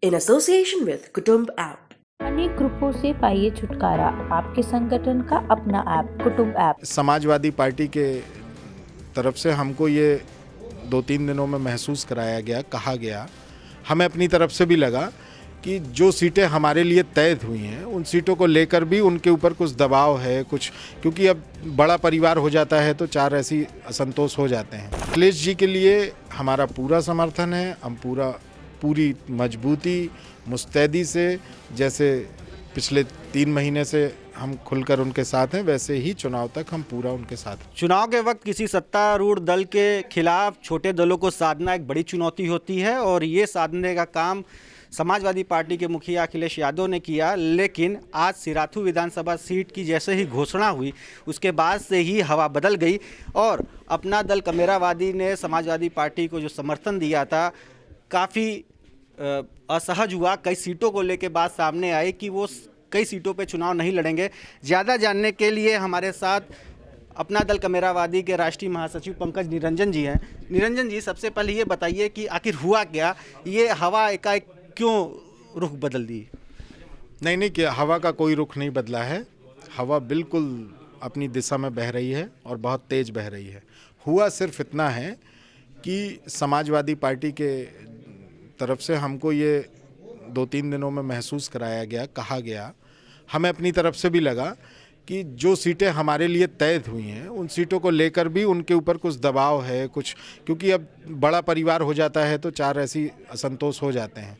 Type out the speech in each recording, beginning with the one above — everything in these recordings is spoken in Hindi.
in association with Kutumb app. अनेक ग्रुपों से पाइए छुटकारा, आपके संगठन का अपना ऐप कुटुंब ऐप। समाजवादी पार्टी के तरफ से हमको ये 2-3 दिनों में महसूस कराया गया, कहा गया, हमें अपनी तरफ से भी लगा कि जो सीटें हमारे लिए तय हुई हैं उन सीटों को लेकर भी उनके ऊपर कुछ दबाव है, कुछ, क्योंकि अब बड़ा परिवार हो जाता है तो चार ऐसी असंतोष हो जाते हैं। अखिलेश जी के लिए हमारा पूरा समर्थन है, हम पूरी मजबूती मुस्तैदी से, जैसे पिछले 3 महीने से हम खुलकर उनके साथ हैं, वैसे ही चुनाव तक हम पूरा उनके साथ हैं। चुनाव के वक्त किसी सत्तारूढ़ दल के खिलाफ छोटे दलों को साधना एक बड़ी चुनौती होती है और ये साधने का काम समाजवादी पार्टी के मुखिया अखिलेश यादव ने किया। लेकिन आज सिराथू विधानसभा सीट की जैसे ही घोषणा हुई उसके बाद से ही हवा बदल गई और अपना दल कमेरावादी ने समाजवादी पार्टी को जो समर्थन दिया था काफ़ी असहज हुआ। कई सीटों को लेकर बात सामने आई कि वो कई सीटों पे चुनाव नहीं लड़ेंगे। ज़्यादा जानने के लिए हमारे साथ अपना दल कमेरावादी के राष्ट्रीय महासचिव पंकज निरंजन जी हैं। निरंजन जी, सबसे पहले ये बताइए कि आखिर हुआ क्या, ये हवा एकाएक क्यों रुख बदल दी? नहीं, कि हवा का कोई रुख नहीं बदला है। हवा बिल्कुल अपनी दिशा में बह रही है और बहुत तेज़ बह रही है। हुआ सिर्फ इतना है कि समाजवादी पार्टी के तरफ से हमको ये 2-3 दिनों में महसूस कराया गया, कहा गया, हमें अपनी तरफ से भी लगा कि जो सीटें हमारे लिए तय हुई हैं उन सीटों को लेकर भी उनके ऊपर कुछ दबाव है, कुछ, क्योंकि अब बड़ा परिवार हो जाता है तो चार ऐसी असंतोष हो जाते हैं।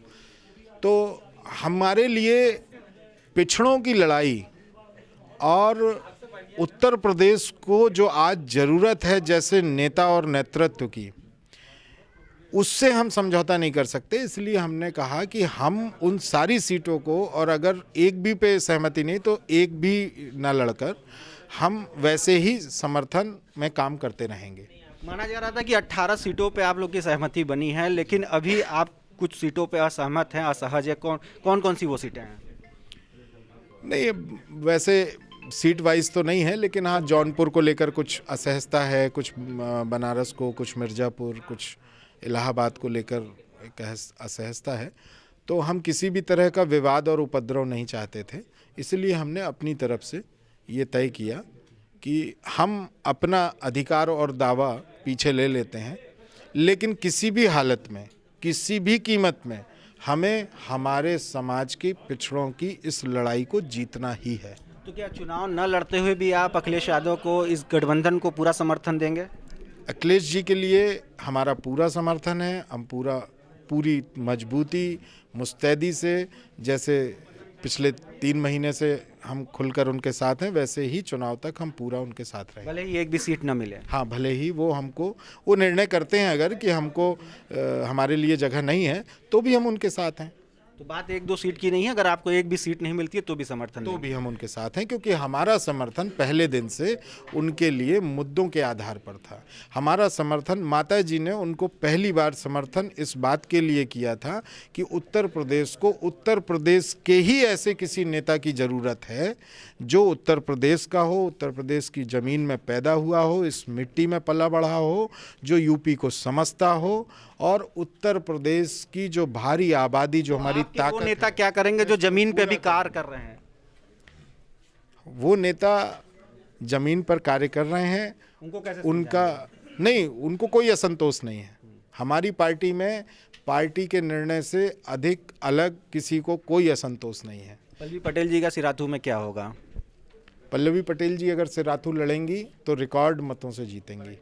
तो हमारे लिए पिछड़ों की लड़ाई और उत्तर प्रदेश को जो आज ज़रूरत है जैसे नेता और नेतृत्व की, उससे हम समझौता नहीं कर सकते। इसलिए हमने कहा कि हम उन सारी सीटों को, और अगर एक भी पे सहमति नहीं तो एक भी ना लड़कर हम वैसे ही समर्थन में काम करते रहेंगे। माना जा रहा था कि 18 सीटों पे आप लोग की सहमति बनी है, लेकिन अभी आप कुछ सीटों पे असहमत हैं, असहज है। कौन सी वो सीटें हैं? नहीं, वैसे सीट वाइज तो नहीं है, लेकिन हाँ, जौनपुर को लेकर कुछ असहजता है, कुछ बनारस को, कुछ मिर्ज़ापुर, कुछ इलाहाबाद को लेकर एक असहजता है। तो हम किसी भी तरह का विवाद और उपद्रव नहीं चाहते थे, इसलिए हमने अपनी तरफ से ये तय किया कि हम अपना अधिकार और दावा पीछे ले लेते हैं, लेकिन किसी भी हालत में, किसी भी कीमत में हमें हमारे समाज की पिछड़ों की इस लड़ाई को जीतना ही है। तो क्या चुनाव न लड़ते हुए भी आप अखिलेश यादव को, इस गठबंधन को पूरा समर्थन देंगे? अखिलेश जी के लिए हमारा पूरा समर्थन है, हम पूरी मजबूती मुस्तैदी से, जैसे पिछले 3 महीने से हम खुलकर उनके साथ हैं, वैसे ही चुनाव तक हम पूरा उनके साथ रहेंगे। भले ही एक भी सीट न मिले। हाँ, भले ही वो निर्णय करते हैं अगर कि हमको हमारे लिए जगह नहीं है तो भी हम उनके साथ हैं। तो बात 1-2 सीट की नहीं है, अगर आपको एक भी सीट नहीं मिलती है तो भी समर्थन तो देंगे। भी हम उनके साथ हैं, क्योंकि हमारा समर्थन पहले दिन से उनके लिए मुद्दों के आधार पर था। हमारा समर्थन, माता जी ने उनको पहली बार समर्थन इस बात के लिए किया था कि उत्तर प्रदेश को, उत्तर प्रदेश के ही ऐसे किसी नेता की ज़रूरत है जो उत्तर प्रदेश का हो, उत्तर प्रदेश की ज़मीन में पैदा हुआ हो, इस मिट्टी में पला बढ़ा हो, जो यूपी को समझता हो, और उत्तर प्रदेश की जो भारी आबादी, जो हमारी ताकत, वो नेता क्या करेंगे जो जमीन पे भी कार्य कर रहे हैं? वो नेता जमीन पर कार्य कर रहे हैं, उनको कैसे उनको कोई असंतोष नहीं है। हमारी पार्टी में पार्टी के निर्णय से अधिक अलग किसी को कोई असंतोष नहीं है। पल्लवी पटेल जी का सिराथू में क्या होगा? पल्लवी पटेल जी अगर सिराथू लड़ेंगी तो रिकॉर्ड मतों से जीतेंगी।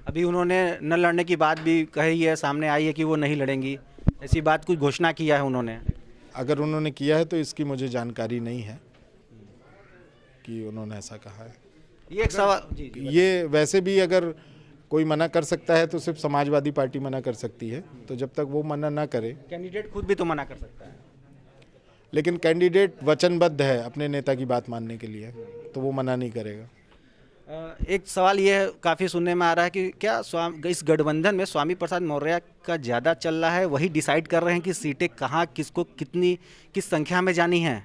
अभी उन्होंने न लड़ने की बात भी कही है, सामने आई है कि वो नहीं लड़ेंगी, ऐसी बात कुछ घोषणा किया है उन्होंने? अगर उन्होंने किया है तो इसकी मुझे जानकारी नहीं है कि उन्होंने ऐसा कहा है। ये एक सवाल जी। ये वैसे भी अगर कोई मना कर सकता है तो सिर्फ समाजवादी पार्टी मना कर सकती है, तो जब तक वो मना ना करे। कैंडिडेट खुद भी तो मना कर सकता है। लेकिन कैंडिडेट वचनबद्ध है अपने नेता की बात मानने के लिए, तो वो मना नहीं करेगा। एक सवाल ये है, काफ़ी सुनने में आ रहा है कि क्या इस गठबंधन में स्वामी प्रसाद मौर्य का ज़्यादा चल रहा है, वही डिसाइड कर रहे हैं कि सीटें कहाँ, किसको, कितनी, किस संख्या में जानी है?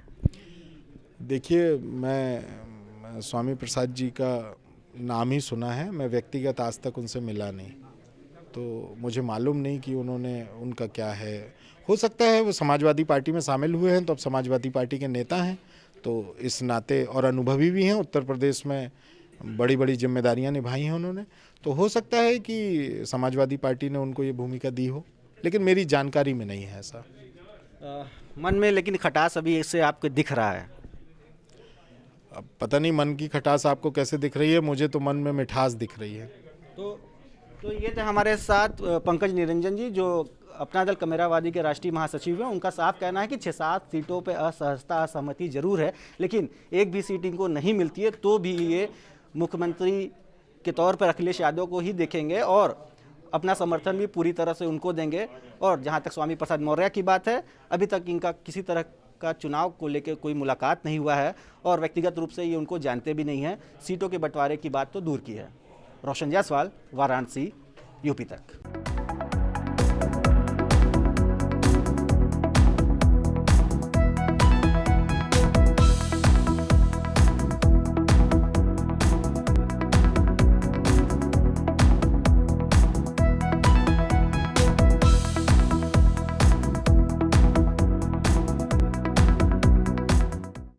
देखिए, मैं स्वामी प्रसाद जी का नाम ही सुना है, मैं व्यक्तिगत आज तक उनसे मिला नहीं। तो मुझे मालूम नहीं कि उनका क्या है। हो सकता है वो समाजवादी पार्टी में शामिल हुए हैं तो अब समाजवादी पार्टी के नेता हैं, तो इस नाते और अनुभवी भी हैं, उत्तर प्रदेश में बड़ी बड़ी जिम्मेदारियां निभाई हैं उन्होंने, तो हो सकता है कि समाजवादी पार्टी ने उनको ये भूमिका दी हो, लेकिन मेरी जानकारी में नहीं है ऐसा। मन में लेकिन खटास अभी इससे आपको दिख रहा है? अब पता नहीं मन की खटास आपको कैसे दिख रही है, मुझे तो मन में मिठास दिख रही है। तो ये थे हमारे साथ पंकज निरंजन जी, जो अपना दल कमेरावादी के राष्ट्रीय महासचिव हैं। उनका साफ कहना है कि 6-7 सीटों पे असहजता असहमति जरूर है, लेकिन एक भी सीट इनको नहीं मिलती है तो भी ये मुख्यमंत्री के तौर पर अखिलेश यादव को ही देखेंगे और अपना समर्थन भी पूरी तरह से उनको देंगे। और जहां तक स्वामी प्रसाद मौर्य की बात है, अभी तक इनका किसी तरह का चुनाव को लेकर कोई मुलाकात नहीं हुआ है और व्यक्तिगत रूप से ये उनको जानते भी नहीं हैं। सीटों के बंटवारे की बात तो दूर की है। रोशन जायसवाल, वाराणसी, यूपी तक।